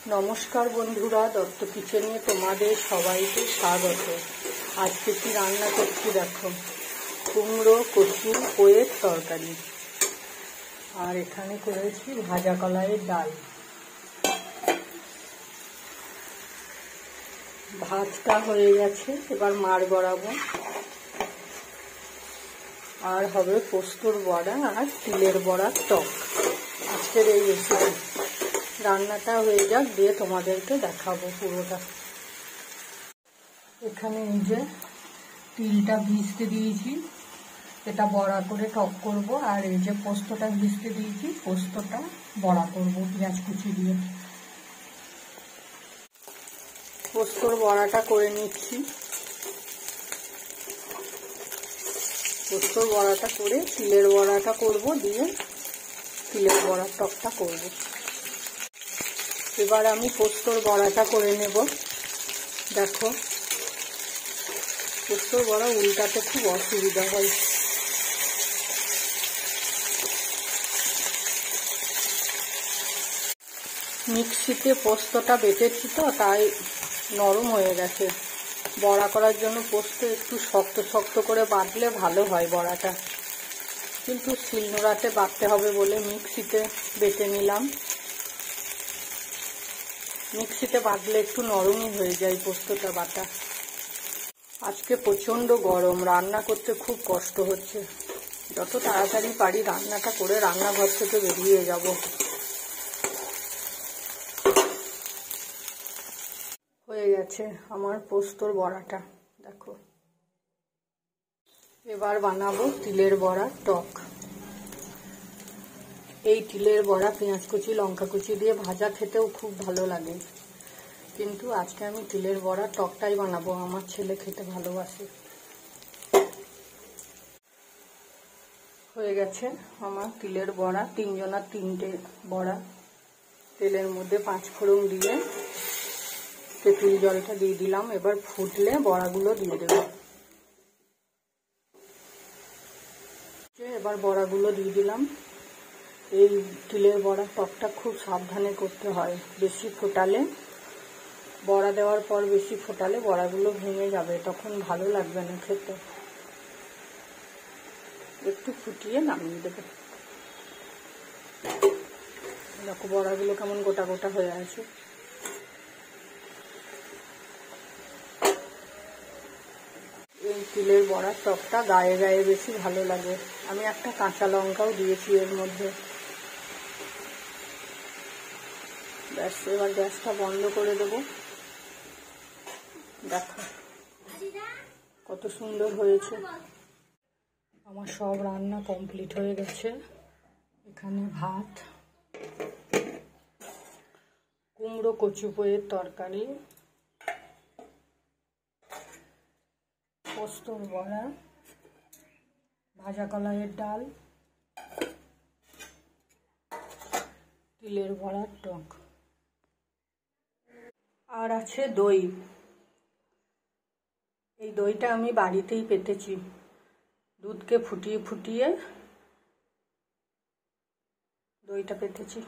নমস্কার বন্ধুরা, দত্ত কিচেনে তোমাদের সবাইকে স্বাগত। আজকে কি রান্না করছি দেখো, কুমড়ো কচু পোয়ের তরকারি, আর এখানে করেছি ভাজা কলাইয়ের ডাল। ভাতটা হয়ে গেছে, এবার মাড় গড়াবো। আর হবে পোস্তর বড়া আর তিলের বড়ার টক। আজকের এই রেসিপি রান্নাটা হয়ে যাক, দিয়ে তোমাদেরকে দেখাবো পুরোটা। এখানে এই যে তিলটা ভিজতে দিয়েছি, এটা বড়া করে টক করব। আর এই যে পোস্তটা ভিজতে দিয়েছি, পোস্তটা বড়া করব পেঁয়াজ কুচি দিয়ে। পোস্তর বড়াটা করে নিচ্ছি। পোস্তর বড়াটা করে তিলের বড়াটা করব, দিয়ে তিলের বড়ার টকটা করব। এবার আমি পোস্তর বড়াটা করে নেব। দেখো, পোস্তর বড়া উল্টাতে খুব অসুবিধা হয়। মিক্সিতে পোস্তটা বেটেছি তো, তাই নরম হয়ে গেছে। বড়া করার জন্য পোস্ত একটু শক্ত শক্ত করে বাটলে ভালো হয় বড়াটা, কিন্তু শিলনোড়াতে বাটতে হবে বলে মিক্সিতে বেটে নিলাম। মিক্সিতে বাটলে একটু নরমই হয়ে যায় পোস্তটা বাটা। আজকে প্রচণ্ড গরম, রান্না করতে খুব কষ্ট হচ্ছে। যত তাড়াতাড়ি পারি রান্নাটা করে রান্নাঘর থেকে বেরিয়ে যাব। হয়ে গেছে আমার পোস্তর বড়াটা, দেখো। এবার বানাবো তিলের বড়ার টক। এই তিলের বড়া পেঁয়াজ কুচি লঙ্কা কুচি দিয়ে ভাজা খেতেও খুব ভালো লাগে, কিন্তু আজকে আমি তিলের বড়া টকটাই বানাবো। আমার ছেলে খেতে ভালোবাসে। হয়ে গেছে আমার তিলের বড়া, তিনজনার তিনটে বড়া। তেলের মধ্যে 5 ফোড়ন দিয়ে তেঁতুল জলটা দিয়ে দিলাম। এবার ফুটলে বড়াগুলো দিয়ে দেবো। এবার বড়াগুলো দিয়ে দিলাম। এই তিলের বড়া টকটা খুব সাবধানে করতে হয়। বেশি ফোটালে, বড়া দেওয়ার পর বেশি ফোটালে বড়াগুলো ভেঙে যাবে, তখন ভালো লাগবে না খেতে। একটু ফুটিয়ে নামিয়ে দেবে। দেখো বড়াগুলো কেমন গোটা গোটা হয়ে আছে। এই তিলের বড়ার টকটা গায়ে গায়ে বেশি ভালো লাগে। আমি একটা কাঁচা লঙ্কাও দিয়েছি এর মধ্যে। ব্যাস, এবার গ্যাসটা বন্ধ করে দেবো। দেখো কত সুন্দর হয়েছে। আমার সব রান্না কমপ্লিট হয়ে গেছে। এখানে ভাত, কুমড়ো কচু পোয়ের তরকারি, পোস্তর বড়া, ভাজা কলাইয়ের ডাল, তিলের বড়ার টক, আর আছে দই। এই দইটা আমি বাড়িতেই পেতেছি। দুধকে ফুটিয়ে ফুটিয়ে দইটা পেতেছি।